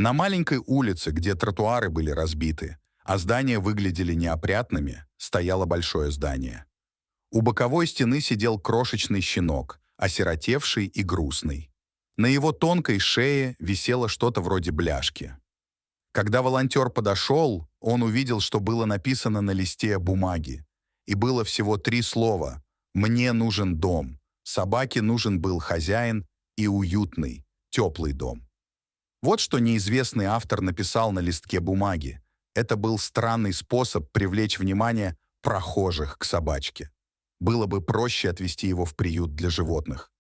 На маленькой улице, где тротуары были разбиты, а здания выглядели неопрятными, стояло большое здание. У боковой стены сидел крошечный щенок, осиротевший и грустный. На его тонкой шее висело что-то вроде бляшки. Когда волонтер подошел, он увидел, что было написано на листе бумаги. И было всего 3 слова: «Мне нужен дом». Собаке нужен был хозяин и уютный, теплый дом. Вот что неизвестный автор написал на листке бумаги. Это был странный способ привлечь внимание прохожих к собачке. Было бы проще отвезти его в приют для животных.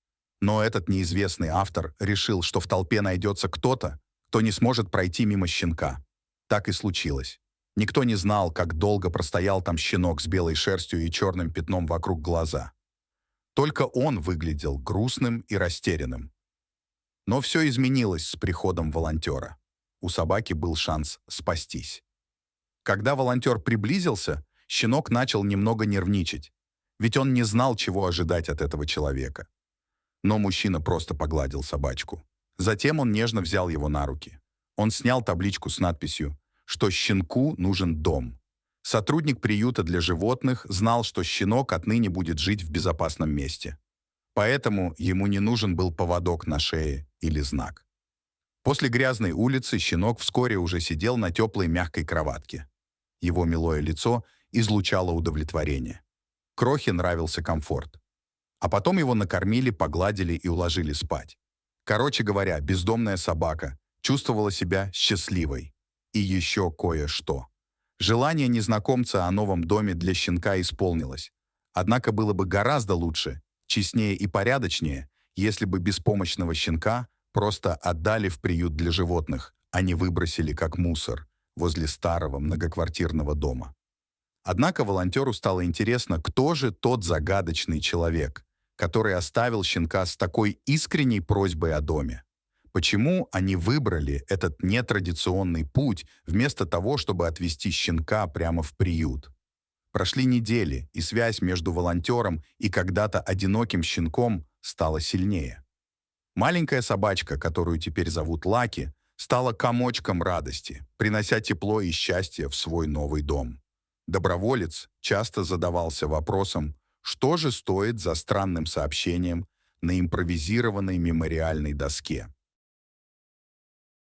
Но этот неизвестный автор решил, что в толпе найдется кто-то, кто не сможет пройти мимо щенка. Так и случилось. Никто не знал, как долго простоял там щенок с белой шерстью и черным пятном вокруг глаза. Только он выглядел грустным и растерянным. Но все изменилось с приходом волонтера. У собаки был шанс спастись. Когда волонтер приблизился, щенок начал немного нервничать, ведь он не знал, чего ожидать от этого человека. Но мужчина просто погладил собачку. Затем он нежно взял его на руки. Он снял табличку с надписью, что щенку нужен дом. Сотрудник приюта для животных знал, что щенок отныне будет жить в безопасном месте. Поэтому ему не нужен был поводок на шее или знак. После грязной улицы щенок вскоре уже сидел на теплой мягкой кроватке. Его милое лицо излучало удовлетворение. Крохе нравился комфорт. А потом его накормили, погладили и уложили спать. Короче говоря, бездомная собака чувствовала себя счастливой. И еще кое-что. Желание незнакомца о новом доме для щенка исполнилось. Однако было бы гораздо лучше, честнее и порядочнее, если бы беспомощного щенка просто отдали в приют для животных, а не выбросили как мусор возле старого многоквартирного дома. Однако волонтеру стало интересно, кто же тот загадочный человек, который оставил щенка с такой искренней просьбой о доме. Почему они выбрали этот нетрадиционный путь вместо того, чтобы отвезти щенка прямо в приют? Прошли недели, и связь между волонтером и когда-то одиноким щенком стала сильнее. Маленькая собачка, которую теперь зовут Лаки, стала комочком радости, принося тепло и счастье в свой новый дом. Доброволец часто задавался вопросом, что же стоит за странным сообщением на импровизированной мемориальной доске.